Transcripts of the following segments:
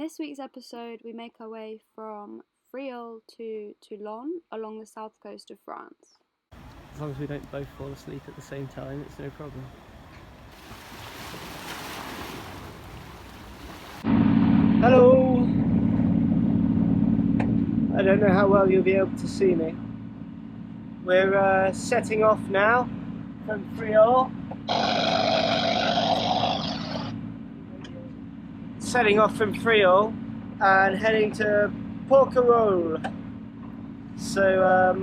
this week's episode, we make our way from Friel to Toulon along the south coast of France. As long as we don't both fall asleep at the same time, it's no problem. Hello! I don't know how well you'll be able to see me. We're setting off now from Friel. Setting off from Friel and heading to Porquerolles. So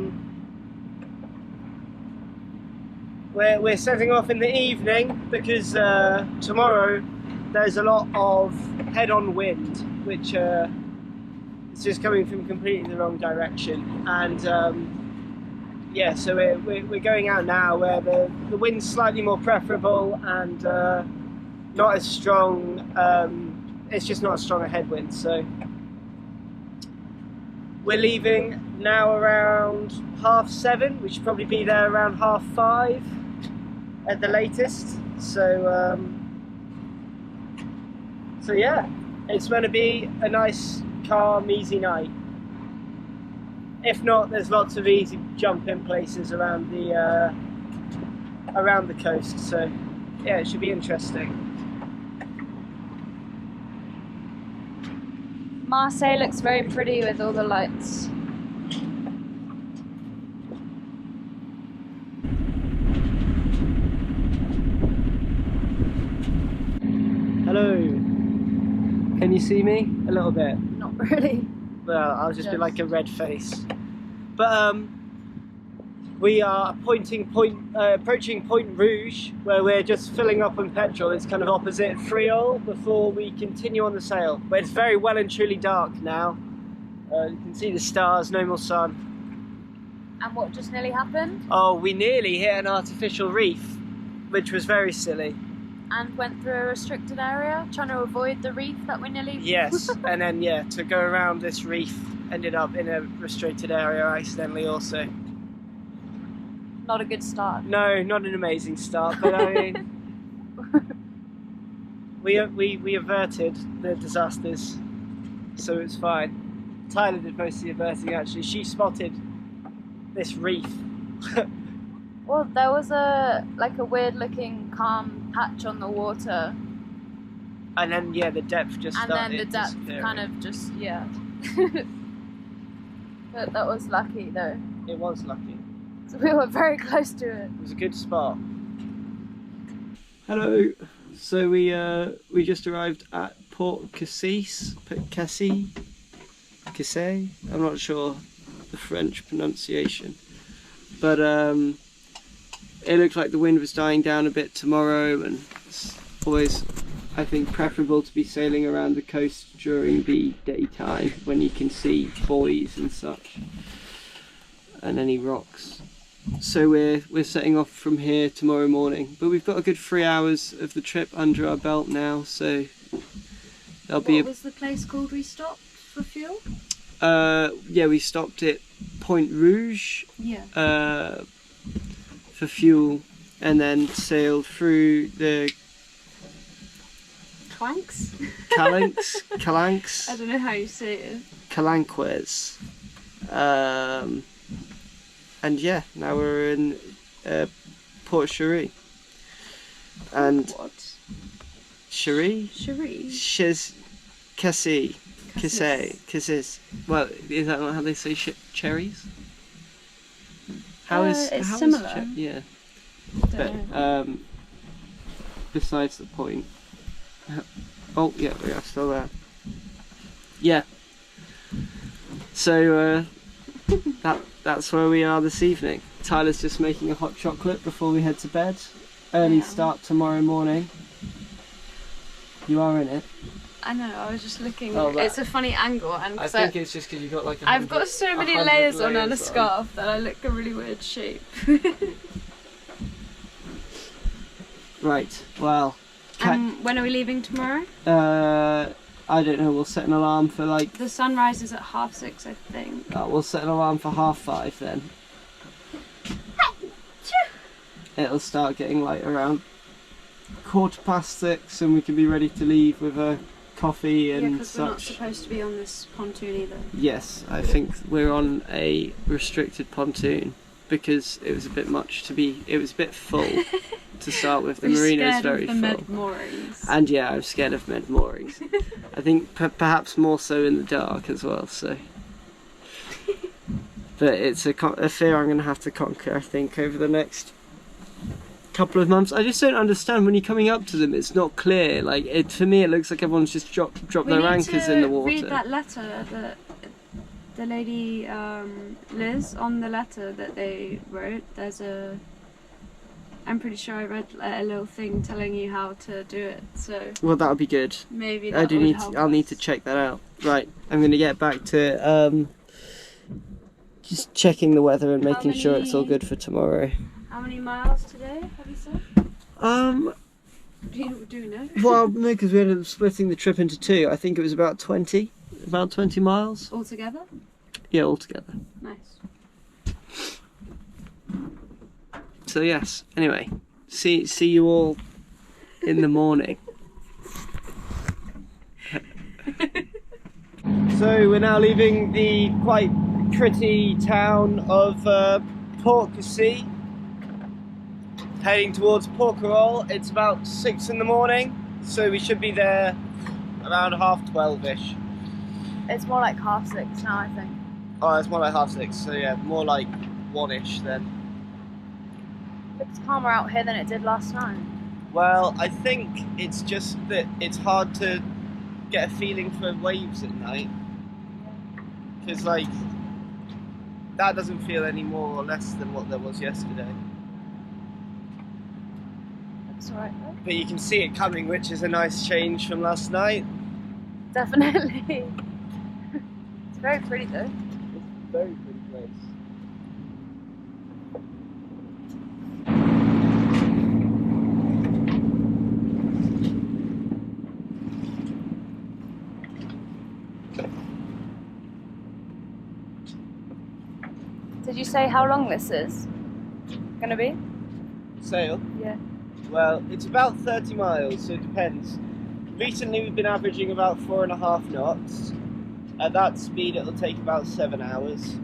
we're setting off in the evening because tomorrow there's a lot of head-on wind, which is just coming from completely the wrong direction. And yeah, so we're going out now where the wind's slightly more preferable and not as strong. It's just not as strong a headwind, so we're leaving now around 7:30. We should probably be there around 5:30 at the latest. So yeah, it's going to be a nice, calm, easy night. If not, there's lots of easy jump-in places around the coast. So yeah, it should be interesting. Marseille looks very pretty with all the lights. Hello. Can you see me? A little bit. Not really. Well, I'll just be like a red face. But we are approaching Point Rouge, where we're just filling up on petrol. It's kind of opposite Frioul before we continue on the sail. But it's very well and truly dark now. You can see the stars, no more sun. And what just nearly happened? Oh, we nearly hit an artificial reef, which was very silly. And went through a restricted area, trying to avoid the reef that we nearly... Yes, and then yeah, to go around this reef, ended up in a restricted area accidentally also. Not a good start. No, not an amazing start, but I mean, we averted the disasters, so it's fine. Tyler did most of the averting actually. She spotted this reef. Well, there was a weird looking calm patch on the water. And then yeah, the depth just started. And then the depth kind of just, yeah. But that was lucky though. It was lucky. So we were very close to it. It was a good spot. Hello. So we just arrived at Port Cassis. Cassis. I'm not sure the French pronunciation, but it looked like the wind was dying down a bit tomorrow, and it's always, I think, preferable to be sailing around the coast during the daytime when you can see buoys and such, and any rocks. So we're setting off from here tomorrow morning, but we've got a good 3 hours of the trip under our belt now, so there'll be. What was the place called we stopped for fuel? Yeah, we stopped at Point Rouge. Yeah. For fuel, and then sailed through the Calanques. I don't know how you say it. Calanques. And yeah, now we're in Port Chérie. And what? Chérie? Cassis. Cassis. Well, is that not how they say cherries? It's similar. Yeah. But besides the point. Oh yeah, we are still there. Yeah. So that's where we are this evening. Tyler's just making a hot chocolate before we head to bed. Early start tomorrow morning. You are in it. I know, I was just looking. It's a funny angle, and I think it's just because you've got like I've got so many layers on and a scarf that I look a really weird shape. Right, well. When are we leaving tomorrow? I don't know, we'll set an alarm for like... The sun rises at 6:30, I think. Oh, we'll set an alarm for 5:30 then. It'll start getting light around 6:15 and we can be ready to leave with a coffee and because we're not such. supposed to be on this pontoon either. Yes, I think we're on a restricted pontoon because it was a bit much to be. It was a bit full to start with. The marina's very full. Med moorings. And yeah, I'm scared of med moorings. I think perhaps more so in the dark as well. So, but it's a fear I'm going to have to conquer. I think over the next couple of months. I just don't understand when you're coming up to them. It's not clear. Like for me, it looks like everyone's just dropped their anchors in the water. Read that letter that the lady Liz on the letter that they wrote. There's a. I'm pretty sure I read a little thing telling you how to do it. So. Well, that would be good. Maybe that would help I'll need to check that out. Right, I'm going to get back to just checking the weather and making sure it's all good for tomorrow. How many miles today, have you said? Do you know? Well, no, because we ended up splitting the trip into two. I think it was about 20 miles. Altogether? Yeah, altogether. Nice. So yes, anyway, see you all in the morning. So we're now leaving the quite pretty town of Port Cassis, heading towards Porquerolles. It's about 6 in the morning, so we should be there around 12:30ish. It's more like 6:30 now, I think. Oh, it's more like 6:30, so yeah, more like 1ish then. Looks calmer out here than it did last night. Well, I think it's just that it's hard to get a feeling for waves at night. Because, like, that doesn't feel any more or less than what there was yesterday. Looks alright though. But you can see it coming, which is a nice change from last night. Definitely. It's very pretty though. It's a very pretty place. Did you say how long this is gonna be? Sail? Yeah. Well, it's about 30 miles, so it depends. Recently we've been averaging about 4.5 knots. At that speed it'll take about 7 hours.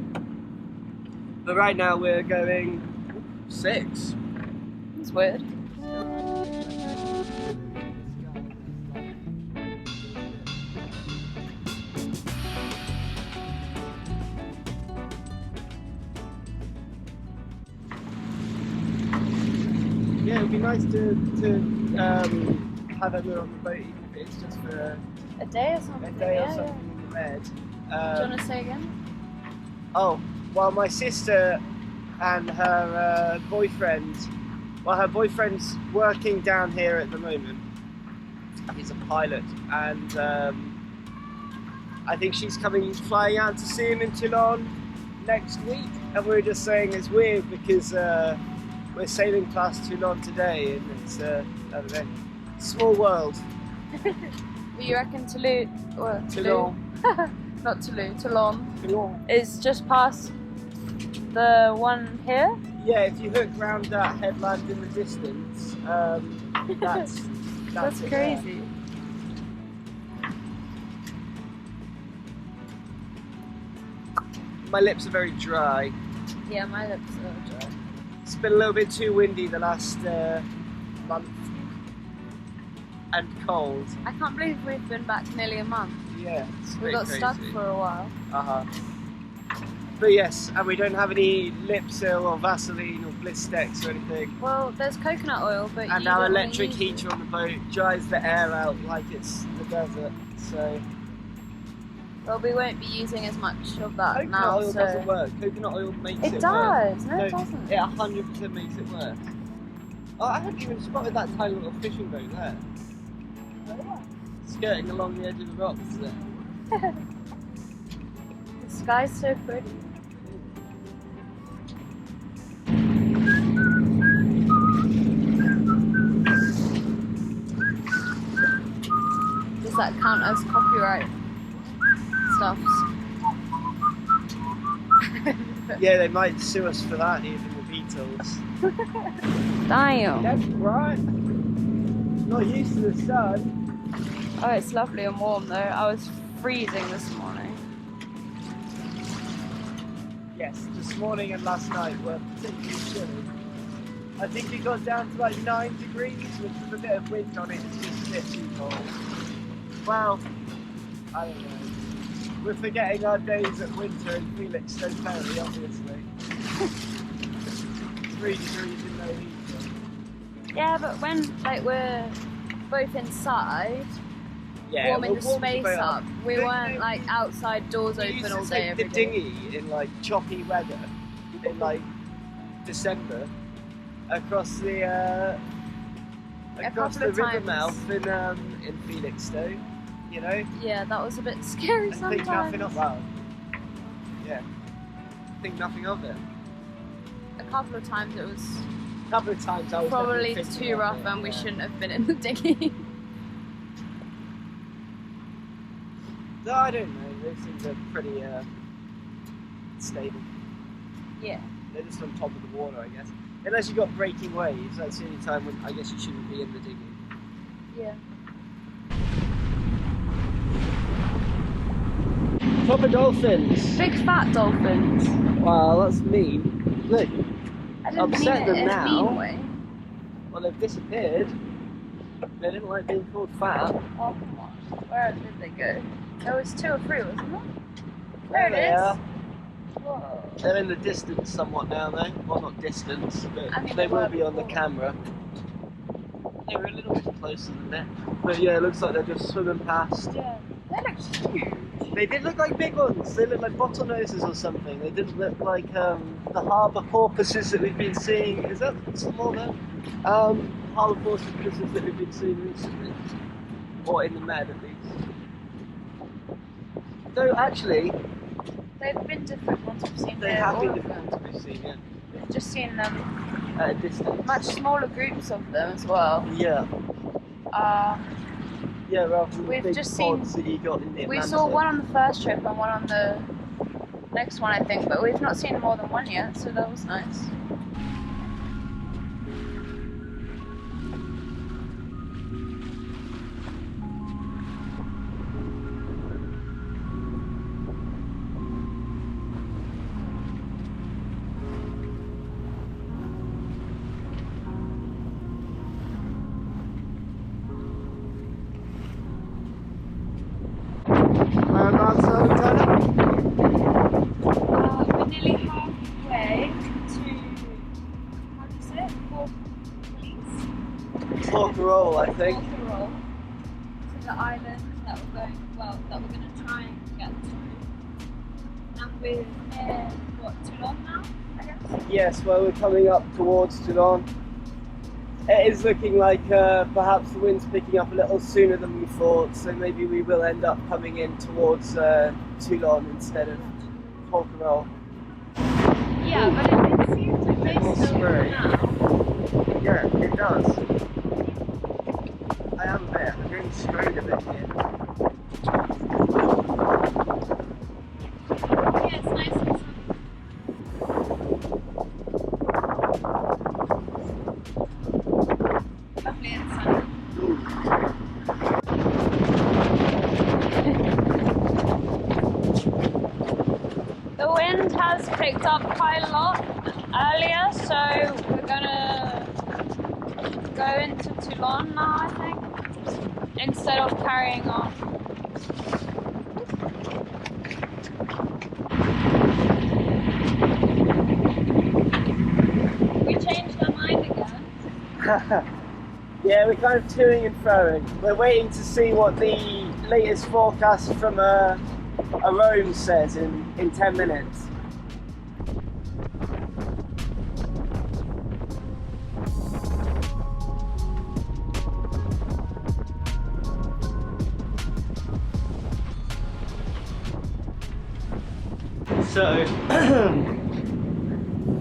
But right now we're going 6. It's weird. Yeah, it would be nice to have everyone on the boat, even if it's just for A day or something? a day or Yeah, something in the bed. Do you want to say again? Oh, well, my sister and her boyfriend, well, her boyfriend's working down here at the moment. He's a pilot, and I think she's flying out to see him in Toulon next week. And we were just saying it's weird because we're sailing past Toulon today, and it's, I don't know, small world. But you reckon Toulon, not Toulon, Toulon is just past the one here? Yeah, if you hook round that headland in the distance, that's That's it crazy. there. My lips are very dry. Yeah, my lips are dry. It's been a little bit too windy the last month, and cold. I can't believe we've been back nearly a month. Yeah, it's a We bit got crazy. stuck for a while. But yes, and we don't have any lip seal or Vaseline or Blistex or anything. Well, there's coconut oil, but And you our don't wanna electric use heater it. on the boat dries the air out like it's the desert. So Well, we won't be using as much of that coconut now. oil so doesn't work. Coconut oil makes it It worse. does. No, it doesn't. It 100% makes it worse. Oh, I hadn't even spotted that tiny little fishing boat there. Skirting along the edge of the rocks there. The sky's so pretty. Does that count as copyright stuffs? Yeah, they might sue us for that, even the Beatles. Damn. That's right. Not used to the sun. Oh, it's lovely and warm though. I was freezing this morning. Yes, this morning and last night were particularly chilly. I think it got down to like 9 degrees, which with a bit of wind on it, it's just a bit too cold. Well, I don't know. We're forgetting our days at winter in Felix so Perry, obviously. 3 degrees in no heat. Yeah, but when like we're both inside, warming the space up, we weren't like outside doors open all day every day. day. The dinghy in like choppy weather in like December across the river mouth in Felixstowe, you know. Yeah, that was a bit scary sometimes. Think nothing of that. Yeah, think nothing of it. A couple of times it was. A couple of times I was probably too rough, and we shouldn't have been in the dinghy. No, I don't know. Those things are pretty stable. Yeah. They're just on top of the water, I guess. Unless you've got breaking waves, that's the only time when I guess you shouldn't be in the dinghy. Yeah. Proper dolphins. Big fat dolphins. Wow, that's mean. Look, I didn't upset mean it them in now. a mean way. Well, they've disappeared. They didn't like being called fat. Oh, come on. Where did they go? There was 2 or 3, wasn't there? There They it is. are. Whoa. They're in the distance somewhat now, though. Well, not distance, but I mean, they they will were be on the before. camera. They were a little bit closer than that. But yeah, it looks like they're just swimming past. Yeah. They look huge. They did look like big ones. They looked like bottlenoses or something. They didn't look like the harbour porpoises that we've been seeing. Is that some more there? Harbour porpoises that we've been seeing recently. Or in the Med, at least. Though, actually, They've been different ones we've seen. they here, have all been of different them. ones we've seen, yeah. We've just seen them. At a distance. Much smaller groups of them as well. Yeah. Yeah, rather than We've the big just seen- pods that you got in the We Atlantic. saw one on the first trip and one on the next one, I think, but we've not seen more than one yet, so that was nice. Whereabouts are we, Tyler? We're nearly halfway to, how do you say it? Porquerolles, I think. Porquerolles, to the island that we're going to try and get to. And we're near, Toulon now, I guess? Yes, well, we're coming up towards Toulon. It is looking like perhaps the wind's picking up a little sooner than we thought, so maybe we will end up coming in towards Toulon instead of Porquerolles. Yeah, but it seems like they More still spray. now. Yeah, it does. I am a bit. I'm getting sprayed a bit here. Yeah, it's nice and sunny. Lovely and sunny. The wind has picked up quite a lot earlier, so we're gonna go into Toulon now, I think, instead of carrying on. We changed our mind again. Yeah, we're kind of toing and froing. We're waiting to see what the latest forecast from a Rome says in 10 minutes. So,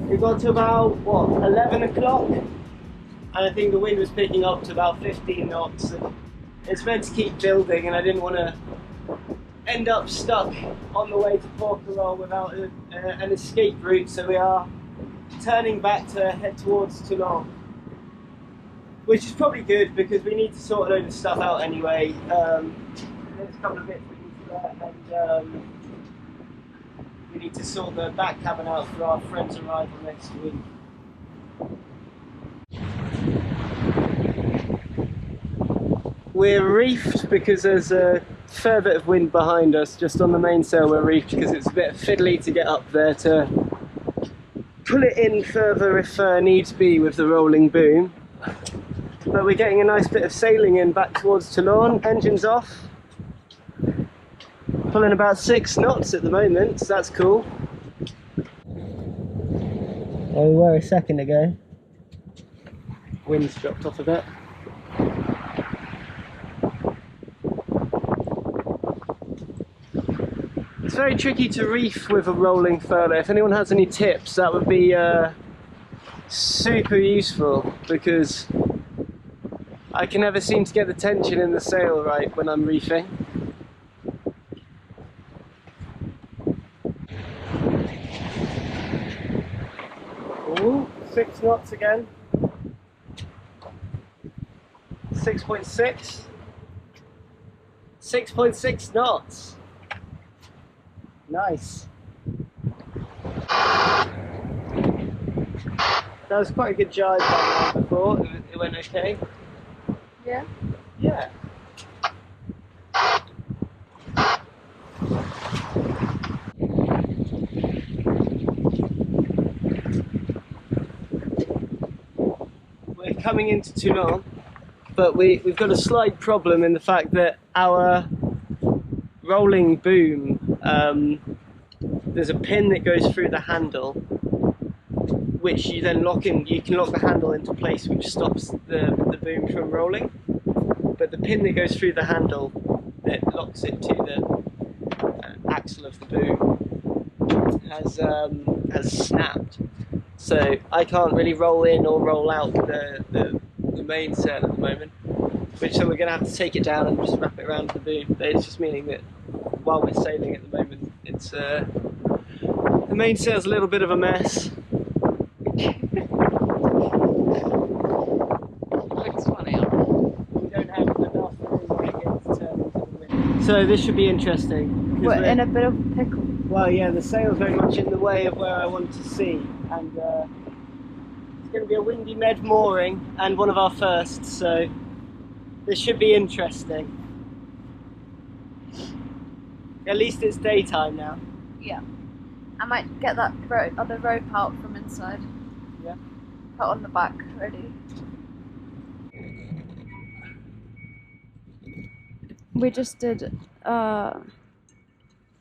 we got to about, what, 11 o'clock? And I think the wind was picking up to about 15 knots. And it's meant to keep building, and I didn't want to end up stuck on the way to Porquerolles without an escape route, so we are turning back to head towards Toulon. which is probably good because we need to sort a load of stuff out anyway. There's a couple of bits we need to get, and we need to sort the back cabin out for our friend's arrival next week. We're reefed because there's a fair bit of wind behind us. Just on the mainsail we're reefed because it's a bit fiddly to get up there to pull it in further if needs be with the rolling boom. But we're getting a nice bit of sailing in back towards Toulon. Engines off. Pulling about 6 knots at the moment, so that's cool. Oh, we were a second ago. Wind's dropped off a bit. It's very tricky to reef with a rolling furler. If anyone has any tips, that would be super useful, because I can never seem to get the tension in the sail right when I'm reefing. Ooh, 6 knots again. 6.6. 6.6 knots. Nice. That was quite a good jibe by the before. It went okay. Yeah. Yeah. We're coming into Toulon, but we've got a slight problem in the fact that our rolling boom, there's a pin that goes through the handle, which you then lock in. You can lock the handle into place, which stops the boom from rolling. But the pin that goes through the handle that locks it to the axle of the boom has snapped. So I can't really roll in or roll out the mainsail at the moment. So we're going to have to take it down and just wrap it around the boom. But it's just meaning that while we're sailing at the moment, it's the mainsail's a little bit of a mess. Looks funny. We don't have enough room right here to turn into the wind. So this should be interesting. We're in a bit of a pickle. Well, yeah, the sail's very much in the way of where I want to see, and it's going to be a windy med mooring and one of our firsts, so this should be interesting. At least it's daytime now. Yeah. I might get that other rope out from inside. Yeah. Put on the back, ready. We just did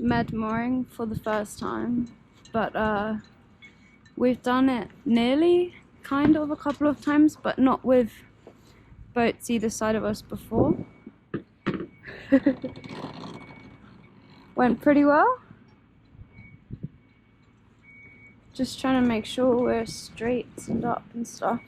med mooring for the first time, but we've done it nearly, kind of, a couple of times, but not with boats either side of us before. Went pretty well. Just trying to make sure we're straight and up and stuff.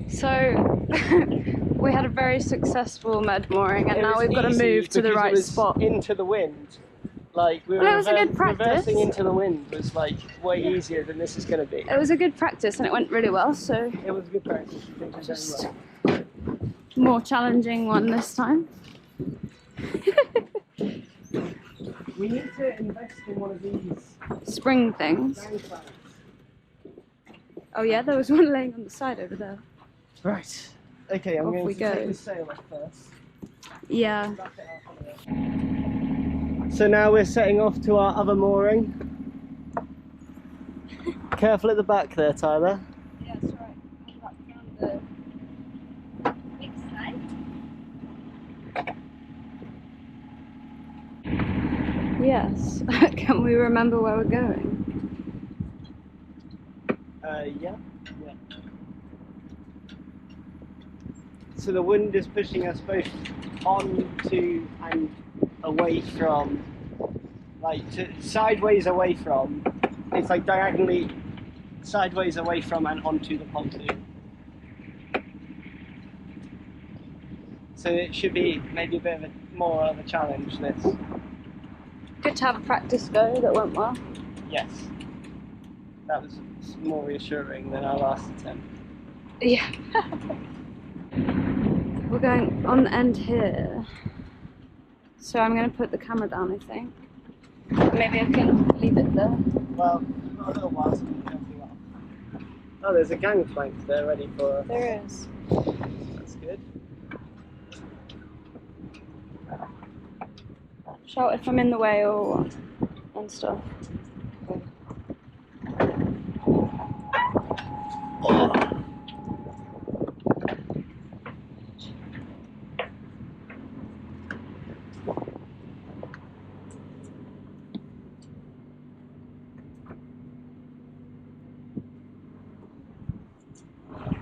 So we had a very successful med mooring, and now we've got to move to the right spot. Into the wind. Like we were Well, it was a good practice. Reversing into the wind was like way easier than this is going to be. It was a good practice and it went really well, so It was a good practice. I think just more challenging one this time. We need to invest in one of these Spring things. sandbags. Oh yeah, there was one laying on the side over there. Right. Okay, I'm Off going we to go. take the sail off first. Yeah. Wrap it up on there. So now we're setting off to our other mooring. Careful at the back there, Tyler. Yeah, that's right. That's around the big side. Yes. Can we remember where we're going? Yeah. So the wind is pushing us both on to and away from, like sideways away from. It's like diagonally sideways away from and onto the pontoon. So it should be maybe a bit of more of a challenge, this. Good to have a practice go that went well. Yes. That was more reassuring than our last attempt. Yeah. We're going on the end here. So I'm going to put the camera down, I think. Maybe I can leave it there. Well, we've got a little while so we can everything off. Oh, there's a gangplank there ready for us. There is. That's good. Shout if I'm in the way or what and stuff.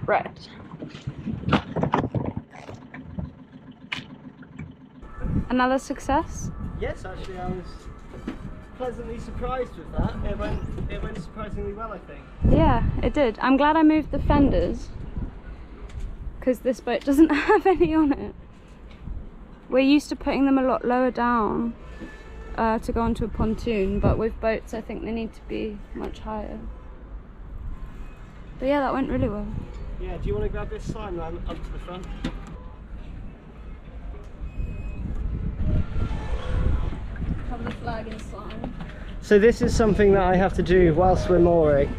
Right. Another success? Yes, actually, I was pleasantly surprised with that. It went surprisingly well, I think. Yeah, it did. I'm glad I moved the fenders because this boat doesn't have any on it. We're used to putting them a lot lower down to go onto a pontoon, but with boats I think they need to be much higher. But yeah, that went really well. Yeah, do you want to grab this sign line up to the front? Have the flag and sign. So this is something that I have to do whilst we're mooring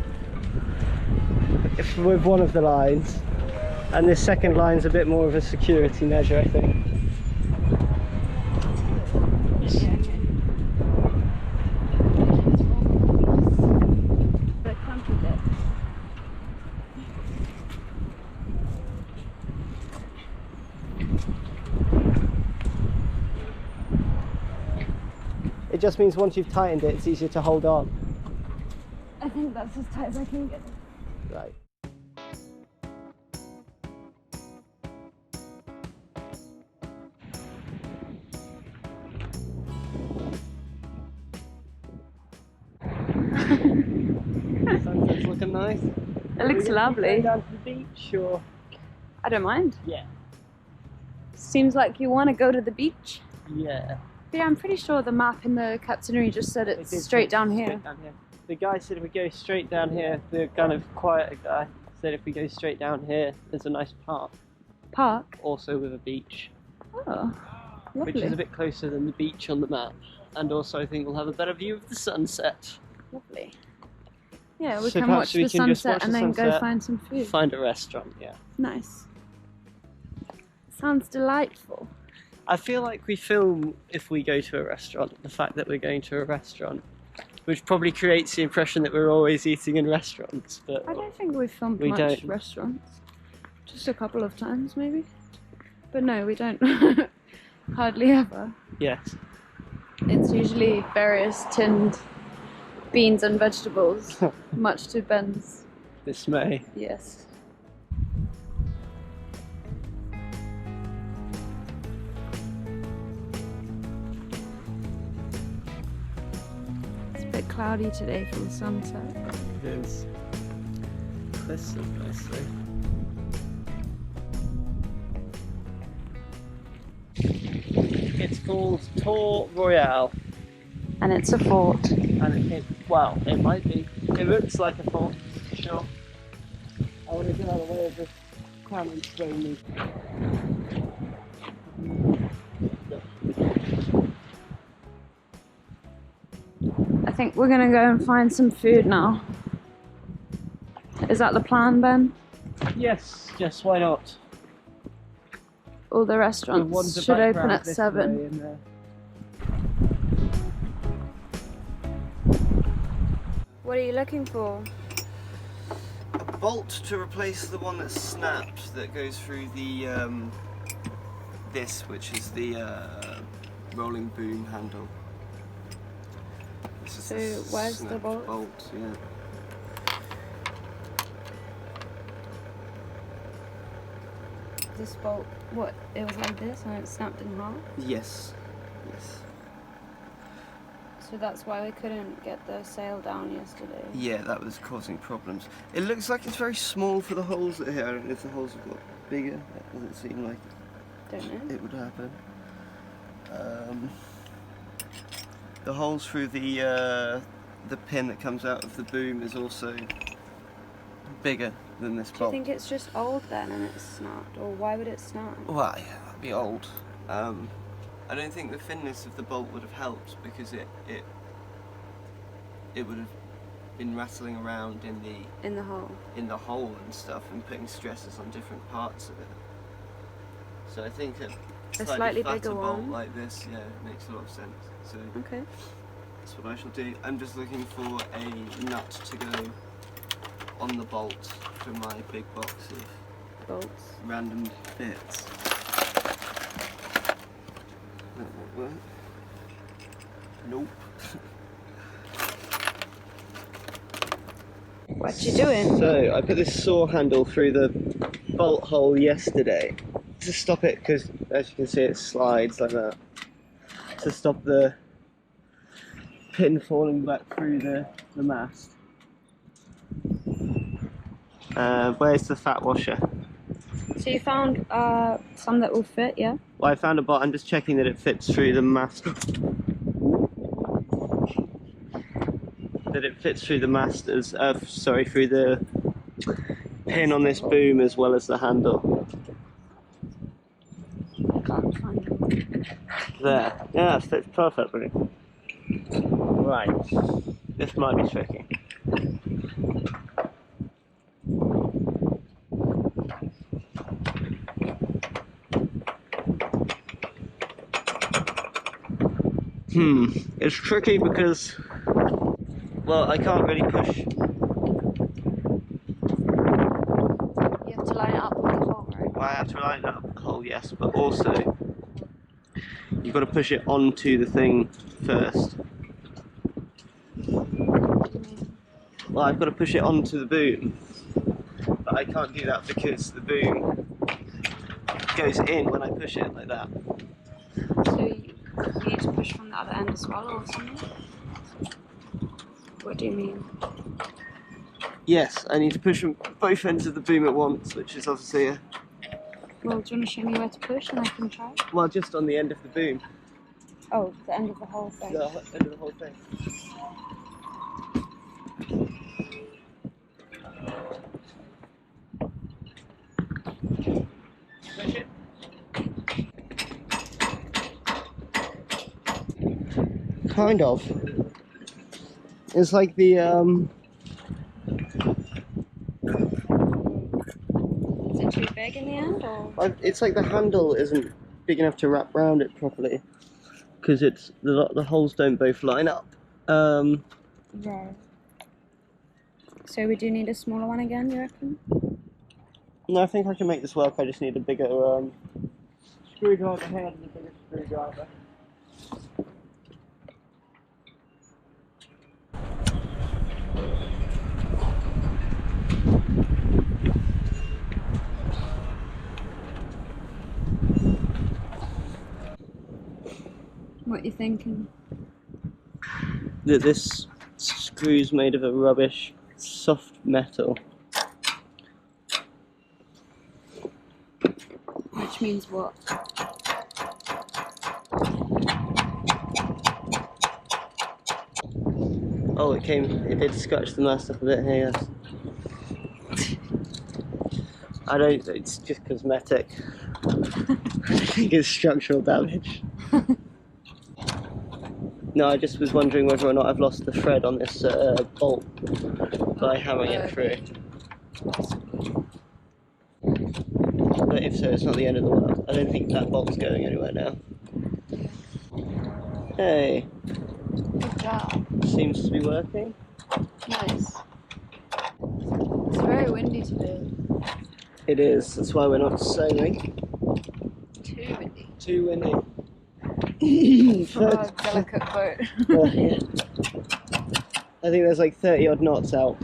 with one of the lines, and this second line's a bit more of a security measure, I think. The clunky bit. It just means once you've tightened it, it's easier to hold on. I think that's as tight as I can get it. Right. Sunset's looking nice. It looks lovely. Down to the beach, or? I don't mind. Yeah. Seems like you want to go to the beach. Yeah. But yeah, I'm pretty sure the map in the captainry just said it's straight down here. Straight down here. The guy said if we go straight down here, the kind of quieter guy said if we go straight down here, there's a nice park. Park? Also with a beach. Oh, lovely. Which is a bit closer than the beach on the map. And also I think we'll have a better view of the sunset. Lovely. Yeah, we So can perhaps watch we the can just sunset watch and the then go sunset, find some food. Find a restaurant, yeah. Nice. Sounds delightful. I feel like we film if we go to a restaurant, the fact that we're going to a restaurant, which probably creates the impression that we're always eating in restaurants, but I don't think we've filmed we much don't. restaurants. Just a couple of times maybe. But no, we don't. Hardly ever. yes. It's usually various tinned beans and vegetables, much to Ben's. Dismay. Yes. It's a bit cloudy today for the sunset. It is. Listen nicely. It's called Tour Royale. And it's a fort. And well, it might be. It looks like a fort, for sure. I want to get out of the way of this cramming slowly. I think we're gonna go and find some food now. Is that the plan, Ben? Yes, why not? All the restaurants should open at 7. What are you looking for? A bolt to replace the one that's snapped that goes through the this, which is the rolling boom handle. This is So the where's the snapped bolt? Yeah. This bolt, what? It was like this and it snapped in half? Yes. Yes. So that's why we couldn't get the sail down yesterday. Yeah, that was causing problems. It looks like it's very small for the holes that are here. I don't know if the holes have got bigger. That doesn't seem like it. Don't know. it would happen. The holes through the pin that comes out of the boom is also bigger than this Do you bolt. think it's just old then and it's snapped, or why would it snap? Well, yeah, that'd be old. I don't think the thinness of the bolt would have helped because it would have been rattling around in the hole. hole and stuff and putting stresses on different parts of it. So I think a slightly fatter bigger bolt one. like this, yeah, makes a lot of sense. So Okay. that's what I shall do. I'm just looking for a nut to go on the bolt for my big box of Bolts. random bits. That won't work. Nope. What you doing? So I put this saw handle through the bolt hole yesterday to stop it, because as you can see it slides like that, to stop the pin falling back through the mast. Where's the fat washer? So you found some that will fit, yeah? Well, I found a bolt. I'm just checking that it fits through the mast. That it fits through the mast as, through the pin on this boom as well as the handle. I can't find it. There. Yeah, it fits perfectly. Right. This might be tricky. It's tricky because, well, I can't really push. You have to line it up with the hole, right? Well, I have to line up the hole, yes, but also you've got to push it onto the thing first. Well, I've got to push it onto the boom, but I can't do that because the boom goes in when I push it like that. So you need to push from the other end as well, or something? What do you mean? Yes, I need to push from both ends of the boom at once, which is obviously Well, do you want to show me where to push and I can try? well, just on the end of the boom. Oh, the end of the whole thing. The end of the whole thing. Push it. Kind of. It's like the Is it too big in the end, or? it's like the handle isn't big enough to wrap around it properly because it's the holes don't both line up. Right. So we do need a smaller one again, you reckon? No, I think I can make this work. I just need a bigger screwdriver head and a bigger screwdriver. What you thinking? That this screw's made of a rubbish soft metal. Which means what? Oh, it did scratch the mast up a bit here, yes. It's just cosmetic. I think it's structural damage. No, I just was wondering whether or not I've lost the thread on this bolt by hammering it through. But if so, it's not the end of the world. I don't think that bolt's going anywhere now. Hey, Good job. seems to be working. Nice. It's very windy today. It is, that's why we're not sailing. Too windy. Too windy. For a delicate boat. Yeah. I think there's like 30 odd knots out.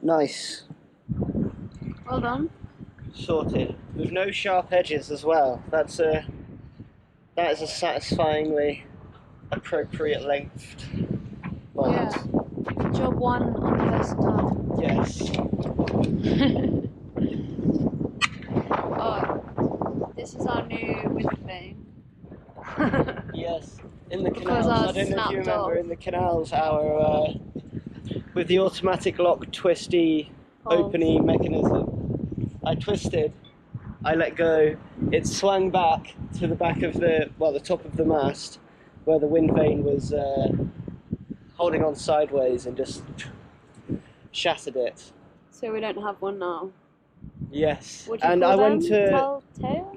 Nice. Well done. Sorted. With no sharp edges as well. That is a satisfyingly appropriate length bolt. Yeah. job one on the first time. Yes. Oh, this is our new wind vane. Yes. In the Because canals. I ours don't know if you snapped remember off. in the canals our with the automatic lock twisty openy mechanism. I twisted. I let go. It swung back to the back of the top of the mast, where the wind vane was holding on sideways and just shattered it. So we don't have one now. Yes. What do you And call I them? went to Telltale?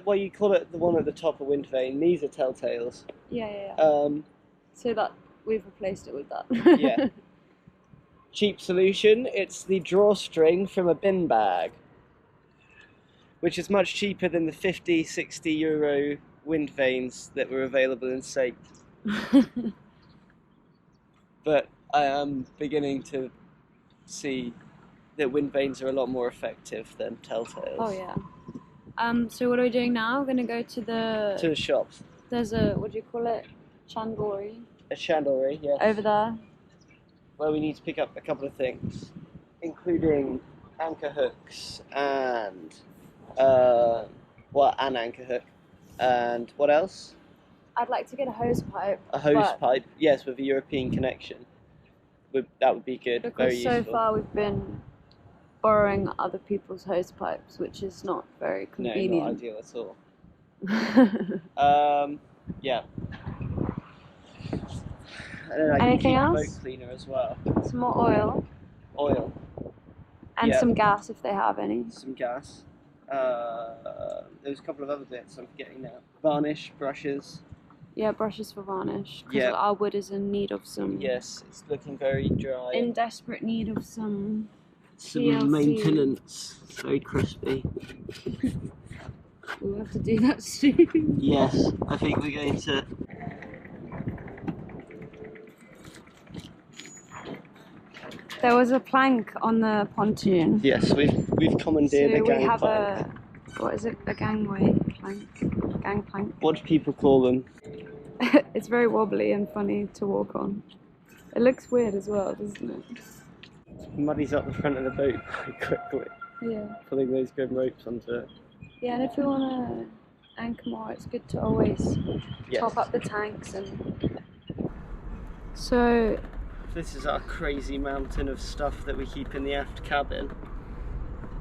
well, you call it the one at the top of wind vane. These are telltales. Yeah. Um, So that we've replaced it with that. yeah. Cheap solution. It's the drawstring from a bin bag, which is much cheaper than the 50, 60 euro wind vanes that were available in Sake. But I am beginning to see that wind vanes are a lot more effective than telltales. Oh yeah. So what are we doing now? We're gonna go to To the. the shops. There's a, what do you call it? Chandlery. A chandlery, yes. Over there. Where we need to pick up a couple of things, including anchor hooks and an anchor hook, and what else? I'd like to get a hose pipe. A hose but pipe, yes, with a European connection. That would be good. Because very so useful. far we've been borrowing other people's hose pipes, which is not very convenient. No, not ideal at all. Yeah. And then I can Anything keep else? boat cleaner as well. Some more oil. Oil, And Yeah. some gas if they have any. some gas. There's a couple of other bits I'm forgetting now. Varnish, brushes. Yeah, brushes for varnish. Because Yeah. our wood is in need of some. Yes, it's looking very dry. In desperate need of some. Some TLC. maintenance. It's very crispy. We'll have to do that soon. Yes, I think we're going to. There was a plank on the pontoon. Yes, we've commandeered So a we gang have plank. what is it? A gangway plank? Gang plank. What do people call them? It's very wobbly and funny to walk on. It looks weird as well, doesn't it? Muddies up the front of the boat very quickly, Yeah. pulling those good ropes onto it. Yeah, and if we want to anchor more, it's good to always Yes. top up the tanks and. So This is our crazy mountain of stuff that we keep in the aft cabin.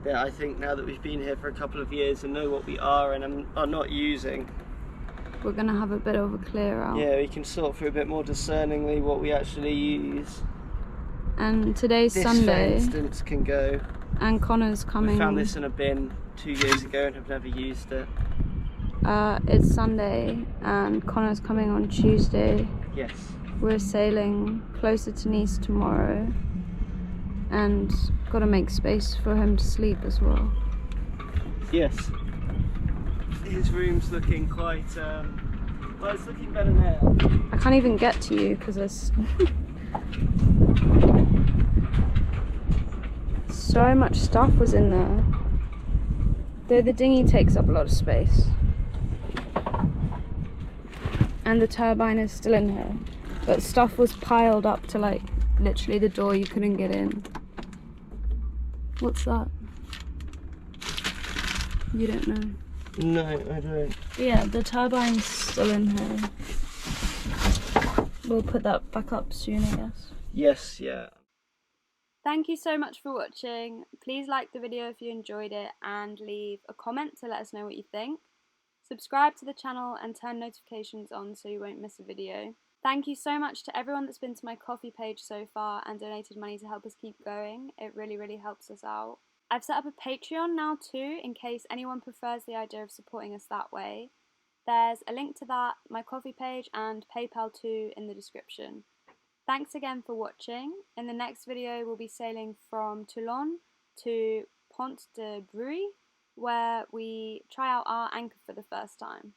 That I think now that we've been here for a couple of years and know what we are and are not using, we're gonna have a bit of a clear out. yeah, we can sort through a bit more discerningly what we actually use. And today's This, Sunday, for instance, can go. and Connor's coming. We found this in a bin 2 years ago and have never used it. It's Sunday, and Connor's coming on Tuesday. Yes. We're sailing closer to Nice tomorrow, and got to make space for him to sleep as well. Yes. His room's looking quite. Well, it's looking better now. I can't even get to you because there's so much stuff was in there. Though the dinghy takes up a lot of space, and the turbine is still in here, but stuff was piled up to like literally the door. You couldn't get in. What's that? You don't know. No, I don't. Yeah, the turbine's still in here. We'll put that back up soon, I guess. Yes, yeah. Thank you so much for watching. Please like the video if you enjoyed it and leave a comment to let us know what you think. Subscribe to the channel and turn notifications on so you won't miss a video. Thank you so much to everyone that's been to my Ko-fi page so far and donated money to help us keep going. It really helps us out. I've set up a Patreon now too, in case anyone prefers the idea of supporting us that way. There's a link to that, my Ko-fi page and PayPal too in the description. Thanks again for watching. In the next video we'll be sailing from Toulon to Pont de Bruy, where we try out our anchor for the first time.